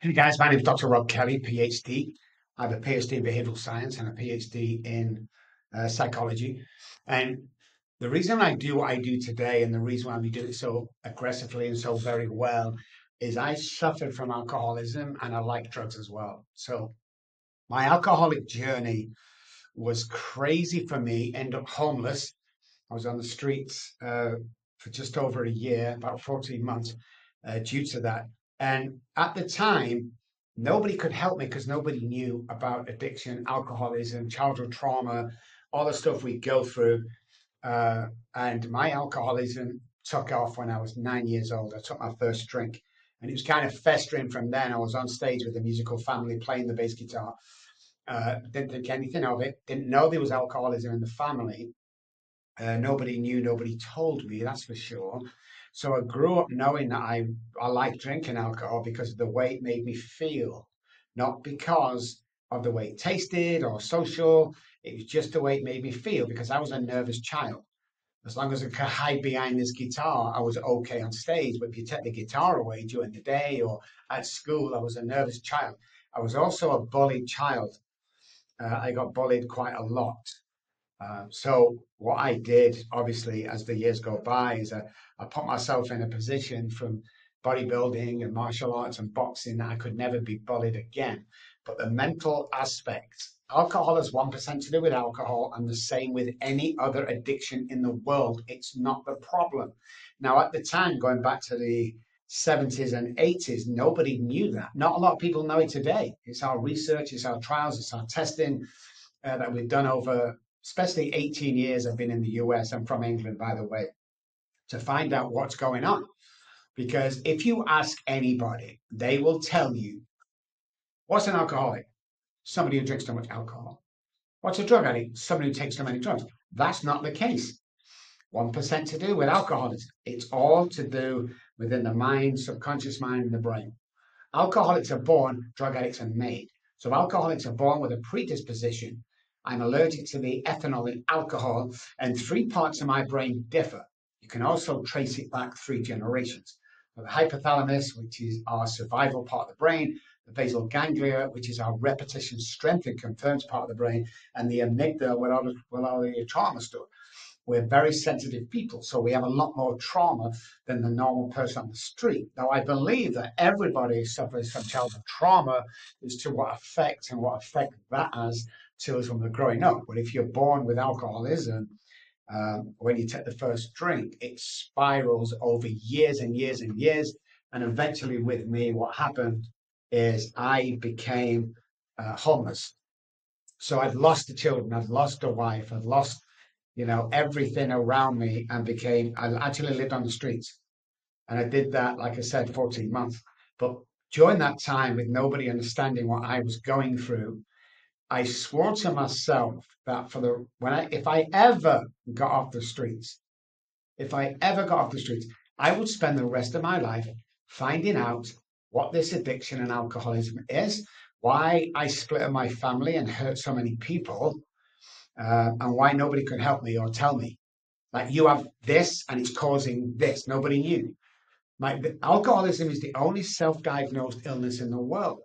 Hey guys, my name is Dr. Rob Kelly, PhD. I have a PhD in behavioral science and a PhD in psychology. And the reason I do what I do today and the reason why we do it so aggressively and so very well is I suffered from alcoholism and I like drugs as well. So my alcoholic journey was crazy for me, end up homeless. I was on the streets for just over a year, about 14 months, due to that. And at the time, nobody could help me because nobody knew about addiction, alcoholism, childhood trauma, all the stuff we go through. Uh, and my alcoholism took off when I was 9 years old. I took my first drink. And it was kind of festering from then. I was on stage with a musical family playing the bass guitar. Didn't think anything of it. Didn't know there was alcoholism in the family. Nobody knew, nobody told me, that's for sure. So I grew up knowing that I liked drinking alcohol because of the way it made me feel, not because of the way it tasted or social. It was just the way it made me feel because I was a nervous child. As long as I could hide behind this guitar, I was okay on stage. But if you take the guitar away during the day or at school, I was a nervous child. I was also a bullied child. I got bullied quite a lot. So what I did, obviously, as the years go by, is I put myself in a position from bodybuilding and martial arts and boxing that I could never be bullied again. But the mental aspect, alcohol has 1% to do with alcohol, and the same with any other addiction in the world. It's not the problem. Now, at the time, going back to the 70s and 80s, nobody knew that. Not a lot of people know it today. It's our research, it's our trials, it's our testing that we've done over especially 18 years I've been in the US. I'm from England, by the way, to find out what's going on. Because if you ask anybody, they will tell you, what's an alcoholic? Somebody who drinks too much alcohol. What's a drug addict? Somebody who takes too many drugs. That's not the case. 1% to do with alcoholism. It's all to do within the mind, subconscious mind, and the brain. Alcoholics are born, drug addicts are made. So alcoholics are born with a predisposition. I'm allergic to the ethanol in alcohol, and three parts of my brain differ. You can also trace it back 3 generations. So the hypothalamus, which is our survival part of the brain, the basal ganglia, which is our repetition, strength, and confirms part of the brain, and the amygdala, where all the trauma stored. We're very sensitive people, so we have a lot more trauma than the normal person on the street. Now, I believe that everybody suffers from childhood trauma as to what effect that has to us when we're growing up. But if you're born with alcoholism, when you take the first drink, it spirals over years and years and years. And eventually, with me, what happened is I became homeless. So I'd lost the children, I'd lost a wife, I'd lost everything around me I actually lived on the streets. And I did that, like I said, 14 months. But during that time, with nobody understanding what I was going through, I swore to myself that if I ever got off the streets, I would spend the rest of my life finding out what this addiction and alcoholism is, why I split up my family and hurt so many people, and why nobody could help me or tell me. Like, you have this and it's causing this. Nobody knew. Alcoholism is the only self-diagnosed illness in the world.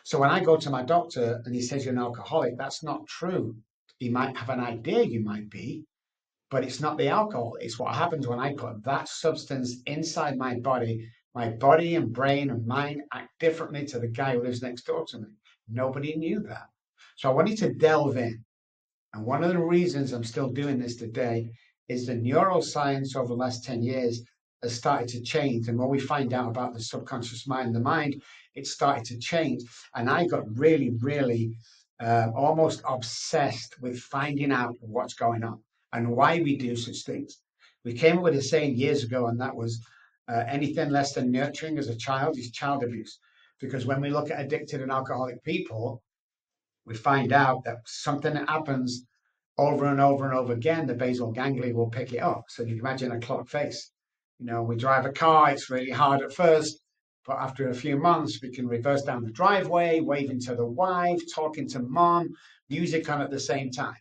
So when I go to my doctor and he says you're an alcoholic, that's not true. He might have an idea you might be, but it's not the alcohol. It's what happens when I put that substance inside my body. My body and brain and mind act differently to the guy who lives next door to me. Nobody knew that. So I wanted to delve in. And one of the reasons I'm still doing this today is the neuroscience over the last 10 years has started to change. And when we find out about the subconscious mind and the mind, it started to change. And I got really, really almost obsessed with finding out what's going on and why we do such things. We came up with a saying years ago, and that was anything less than nurturing as a child is child abuse. Because when we look at addicted and alcoholic people, we find out that something that happens over and over and over again, the basal ganglia will pick it up. So you can imagine a clock face. We drive a car, it's really hard at first, but after a few months, we can reverse down the driveway, waving to the wife, talking to mom, music on at the same time.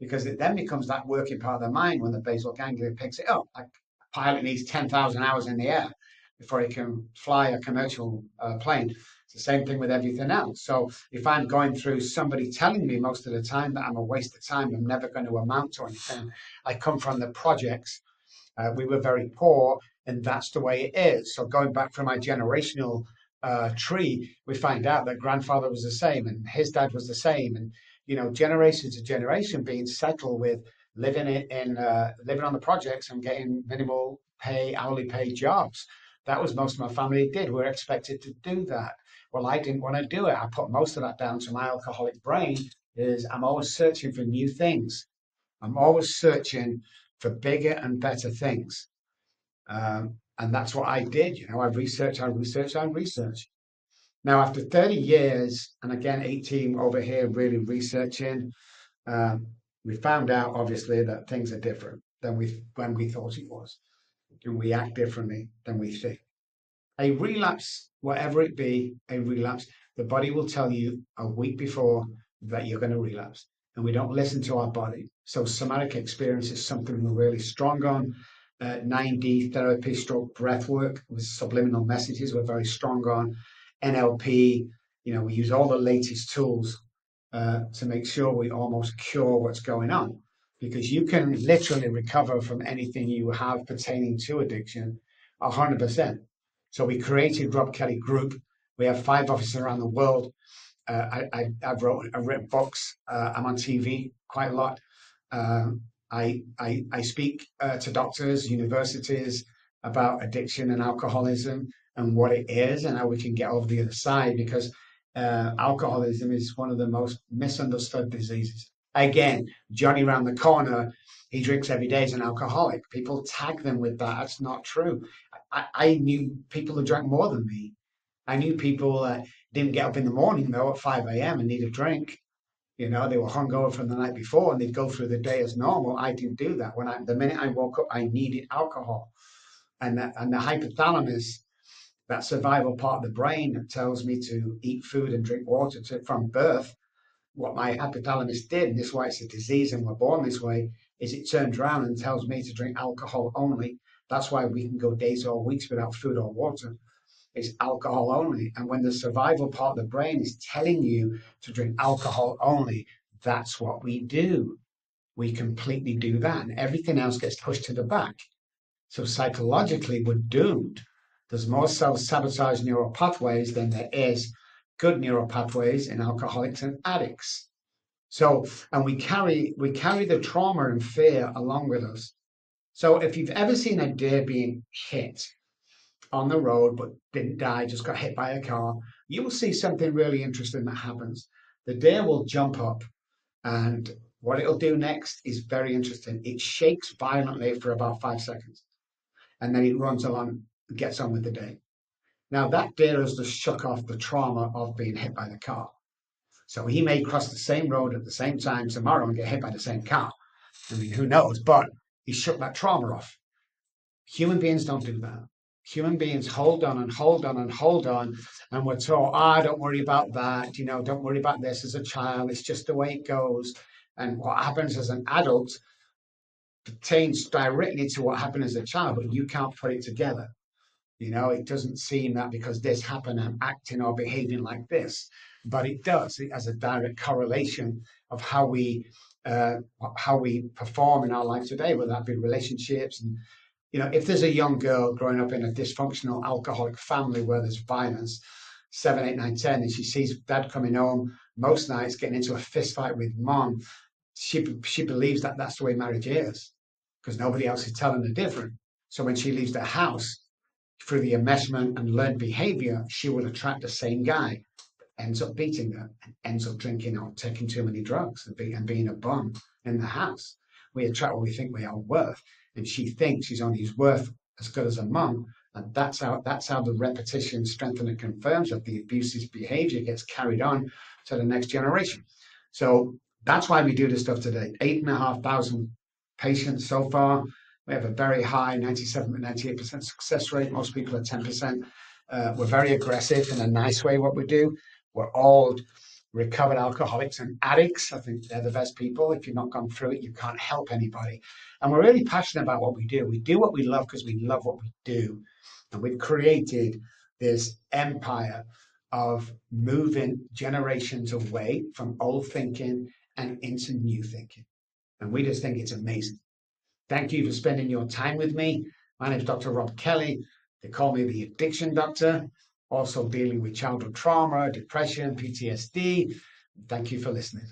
Because it then becomes that working part of the mind when the basal ganglia picks it up. Like a pilot needs 10,000 hours in the air. before he can fly a commercial plane. It's the same thing with everything else. So if I'm going through somebody telling me most of the time that I'm a waste of time, I'm never going to amount to anything. I come from the projects. We were very poor, and that's the way it is. So going back from my generational tree, we find out that grandfather was the same, and his dad was the same, and generation to generation being settled with living on the projects and getting minimal pay, hourly paid jobs. That was most of my family did. We're expected to do that. Well, I didn't want to do it. I put most of that down to my alcoholic brain. Is I'm always searching for new things. I'm always searching for bigger and better things. And that's what I did. I researched. Now, after 30 years, and again, 18 over here, really researching, we found out, obviously, that things are different than when we thought it was. And we act differently than we think. A relapse, whatever it be, a relapse, the body will tell you a week before that you're going to relapse. And we don't listen to our body. So somatic experience is something we're really strong on. 9D therapy, stroke breath work with subliminal messages, we're very strong on. NLP, we use all the latest tools to make sure we almost cure what's going on. Because you can literally recover from anything you have pertaining to addiction 100%. So we created Rob Kelly Group. We have 5 offices around the world. I've written books. I'm on TV quite a lot. I speak to doctors, universities about addiction and alcoholism and what it is and how we can get over the other side, because alcoholism is one of the most misunderstood diseases. Again, Johnny round the corner, he drinks every day as an alcoholic. People tag them with that. That's not true. I knew people who drank more than me. I knew people that didn't get up in the morning, though, at 5 a.m. and need a drink. They were hungover from the night before and they'd go through the day as normal. I didn't do that. The minute I woke up, I needed alcohol. And the hypothalamus, that survival part of the brain that tells me to eat food and drink water from birth, what my hypothalamus did, and this is why it's a disease and we're born this way, is it turns around and tells me to drink alcohol only. That's why we can go days or weeks without food or water. It's alcohol only. And when the survival part of the brain is telling you to drink alcohol only, that's what we do. We completely do that, and everything else gets pushed to the back. So psychologically, we're doomed. There's more self-sabotage neural pathways than there is good neural pathways in alcoholics and addicts. So, and we carry the trauma and fear along with us. So if you've ever seen a deer being hit on the road but didn't die, just got hit by a car, you will see something really interesting that happens. The deer will jump up, and what it'll do next is very interesting. It shakes violently for about 5 seconds, and then it runs along and gets on with the day. Now, that deer has just shook off the trauma of being hit by the car. So he may cross the same road at the same time tomorrow and get hit by the same car. I mean, who knows? But he shook that trauma off. Human beings don't do that. Human beings hold on and hold on and hold on. And we're told, don't worry about that. Don't worry about this as a child. It's just the way it goes. And what happens as an adult pertains directly to what happened as a child, but you can't put it together. It doesn't seem that because this happened, I'm acting or behaving like this, but it does. It has a direct correlation of how we perform in our life today, whether that be relationships. And if there's a young girl growing up in a dysfunctional alcoholic family where there's violence, 7, 8, 9, 10, and she sees dad coming home most nights getting into a fist fight with mom, she believes that that's the way marriage is because nobody else is telling her different. So when she leaves the house, through the enmeshment and learned behavior, she will attract the same guy, ends up beating her, and ends up drinking or taking too many drugs and being a bum in the house. We attract what we think we are worth, and she thinks she's only worth as good as a mum, and that's how the repetition strengthens and confirms that the abusive behavior gets carried on to the next generation. So that's why we do this stuff today. 8,500 patients so far. We have a very high 98% success rate. Most people are 10%. We're very aggressive in a nice way, what we do. We're all recovered alcoholics and addicts. I think they're the best people. If you've not gone through it, you can't help anybody. And we're really passionate about what we do. We do what we love because we love what we do. And we've created this empire of moving generations away from old thinking and into new thinking. And we just think it's amazing. Thank you for spending your time with me. My name is Dr. Rob Kelly. They call me the Addiction Doctor, also dealing with childhood trauma, depression, PTSD. Thank you for listening.